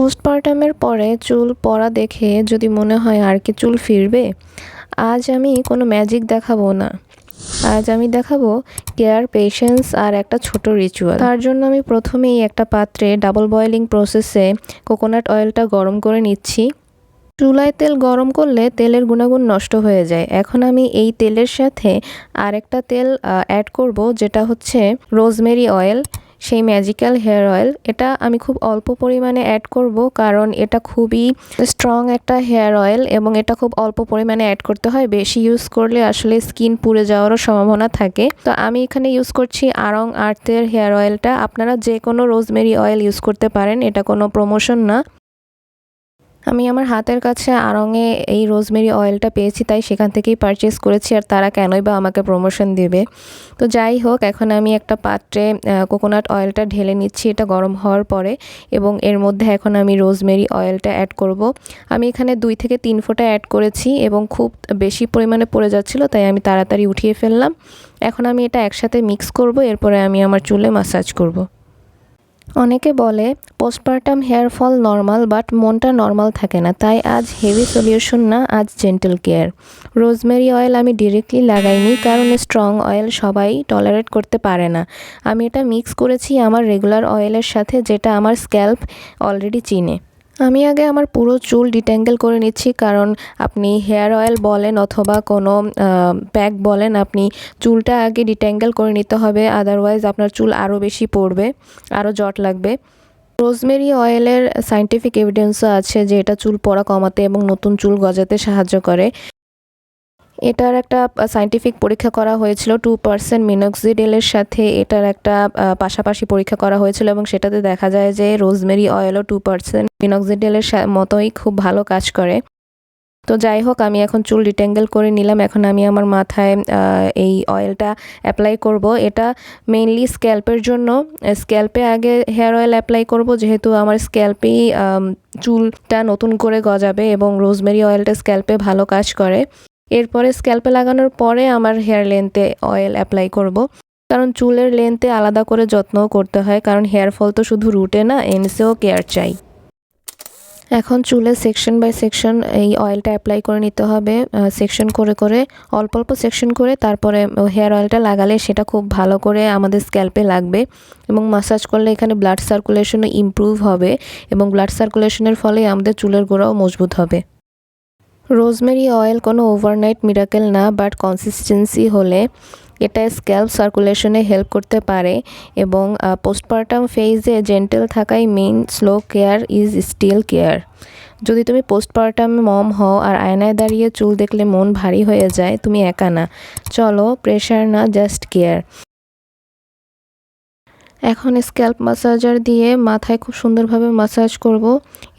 পোস্টপার্টামের পরে চুল পড়া দেখে যদি মনে হয় আর কি চুল ফিরবে, আজ আমি কোনো ম্যাজিক দেখাবো না। আজ আমি দেখাবো কেয়ার, পেশেন্স আর একটা ছোট রিচুয়াল। তার জন্য আমি প্রথমেই একটা পাত্রে ডাবল বয়েলিং প্রসেসে কোকোনাট অয়েলটা গরম করে নিচ্ছি। চুলায় তেল গরম করলে তেলের গুণাগুণ নষ্ট হয়ে যায়। এখন আমি এই তেলের সাথে আরেকটা তেল অ্যাড করব, যেটা হচ্ছে রোজমেরি অয়েল, সেই ম্যাজিক্যাল হেয়ার অয়েল। এটা আমি খুব অল্প পরিমাণে অ্যাড করব, কারণ এটা খুবই স্ট্রং একটা হেয়ার অয়েল এবং এটা খুব অল্প পরিমাণে অ্যাড করতে হয়। বেশি ইউজ করলে আসলে স্কিন পুড়ে যাওয়ারও সম্ভাবনা থাকে। তো আমি এখানে ইউজ করছি আড়ং আর্থের হেয়ার অয়েলটা। আপনারা যে কোনো রোজমেরি অয়েল ইউজ করতে পারেন, এটা কোনো প্রমোশন না। আমি আমার হাতের কাছে আড়ংয়ে এই রোজমেরি অয়েলটা পেয়েছি, তাই সেখান থেকেই পারচেস করেছি, আর তারা কেনই বা আমাকে প্রমোশন দেবে। তো যাই হোক, এখন আমি একটা পাত্রে কোকোনাট অয়েলটা ঢেলে নিচ্ছি, এটা গরম হওয়ার পরে, এবং এর মধ্যে এখন আমি রোজমেরি অয়েলটা অ্যাড করব। আমি এখানে 2 থেকে 3 ফোঁটা অ্যাড করেছি এবং খুব বেশি পরিমাণে পড়ে যাচ্ছিলো, তাই আমি তাড়াতাড়ি উঠিয়ে ফেললাম। এখন আমি এটা একসাথে মিক্স করব, এরপরে আমি আমার চুলে ম্যাসাজ করব। অনেকে বলে postpartum hair fall normal, but মনটা নর্মাল থাকে না। তাই আজ হেভি সলিউশন না, আজ জেন্টেল কেয়ার। রোজমেরি অয়েল আমি ডিরেক্টলি লাগাইনি, কারণ স্ট্রং অয়েল সবাই টলারেট করতে পারে না। আমি এটা মিক্স করেছি আমার রেগুলার অয়েলের সাথে, যেটা আমার স্ক্যাল্প অলরেডি চিনে। আমি আগে আমার পুরো চুল ডিট্যাঙ্গেল করে নিচ্ছি, কারণ আপনি হেয়ার অয়েল বলেন অথবা কোনো প্যাক বলেন, আপনি চুলটা আগে ডিট্যাঙ্গেল করে নিতে হবে, আদারওয়াইজ আপনার চুল আরও বেশি পড়বে, আরও জট লাগবে। রোজমেরি অয়েলের সায়েন্টিফিক এভিডেন্সও আছে যে এটা চুল পড়া কমাতে এবং নতুন চুল গজাতে সাহায্য করে। এটার একটা সায়েন্টিফিক পরীক্ষা করা হয়েছিল 2% মিনক্সিডিলের সাথে। এটার একটা পাশাপাশি পরীক্ষা করা হয়েছিল এবং সেটাতে দেখা যায় যে রোজমেরি অয়েলও 2% মিনক্সিডিলের মতোই খুব ভালো কাজ করে। তো যাই হোক, আমি এখন চুল ডিট্যাঙ্গেল করে নিলাম। এখন আমি আমার মাথায় এই অয়েলটা অ্যাপ্লাই করব। এটা মেইনলি স্ক্যাল্পের জন্য। স্ক্যাল্পে আগে হেয়ার অয়েল অ্যাপ্লাই করব, যেহেতু আমার স্ক্যাল্পেই চুলটা নতুন করে গজাবে এবং রোজমেরি অয়েলটা স্ক্যাল্পে ভালো কাজ করে। এরপরে স্ক্যাল্পে লাগানোর পরে আমার হেয়ার লেন্থে অয়েল অ্যাপ্লাই করব, কারণ চুলের লেন্থে আলাদা করে যত্নও করতে হয়, কারণ হেয়ার ফল তো শুধু রুটে না, এন্ডসেও কেয়ার চাই। এখন চুলে সেকশন বাই সেকশন এই অয়েলটা অ্যাপ্লাই করে নিতে হবে, সেকশন করে করে, অল্প অল্প সেকশন করে, তারপরে হেয়ার অয়েলটা লাগালে সেটা খুব ভালো করে আমাদের স্ক্যাল্পে লাগবে এবং ম্যাসাজ করলে এখানে ব্লাড সার্কুলেশনও ইমপ্রুভ হবে এবং ব্লাড সার্কুলেশনের ফলে আমাদের চুলের গোড়াও মজবুত হবে। রোজমেরি অয়েল কোনো ওভারনাইট মিরাকেল না, বাট কনসিস্টেন্সি হলে এটা স্ক্যাল্প সার্কুলেশনে হেল্প করতে পারে এবং পোস্টপার্টাম ফেজে জেন্টেল থাকাই main. Slow care is still care. যদি তুমি পোস্টপার্টাম মম হও আর আয়নায় দাঁড়িয়ে চুল দেখলে মন ভারী হয়ে যায়, তুমি একা না। চলো, প্রেশার না, জাস্ট কেয়ার। এখন স্ক্যাল্প ম্যাসাজার দিয়ে মাথায় খুব সুন্দরভাবে ম্যাসাজ করব।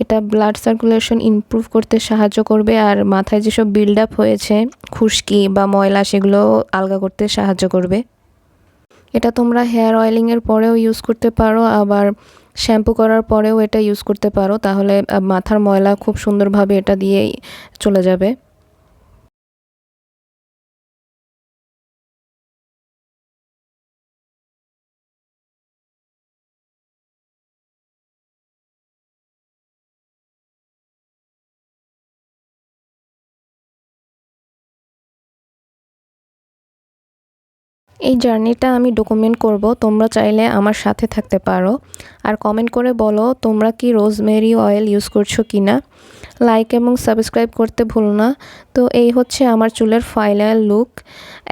এটা ব্লাড সার্কুলেশন ইমপ্রুভ করতে সাহায্য করবে, আর মাথায় যেসব বিল্ড আপ হয়েছে খুশকি বা ময়লা, সেগুলো আলগা করতে সাহায্য করবে। এটা তোমরা হেয়ার অয়েলিংয়ের পরেও ইউজ করতে পারো, আবার শ্যাম্পু করার পরেও এটা ইউজ করতে পারো, তাহলে মাথার ময়লা খুব সুন্দরভাবে এটা দিয়েই চলে যাবে। এই জার্নিটা আমি ডকুমেন্ট করব, তোমরা চাইলে আমার সাথে থাকতে পারো। আর কমেন্ট করে বলো তোমরা কি রোজমেরি অয়েল ইউজ করছো কি না। লাইক এবং সাবস্ক্রাইব করতে ভুলো না। তো এই হচ্ছে আমার চুলের ফাইনাল লুক।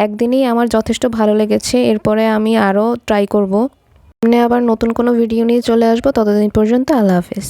একদিনেই আমার যথেষ্ট ভালো লেগেছে, এরপরে আমি আরও ট্রাই করব। সামনে আবার নতুন কোনো ভিডিও নিয়ে চলে আসবো। ততদিন পর্যন্ত আল্লাহ হাফেজ।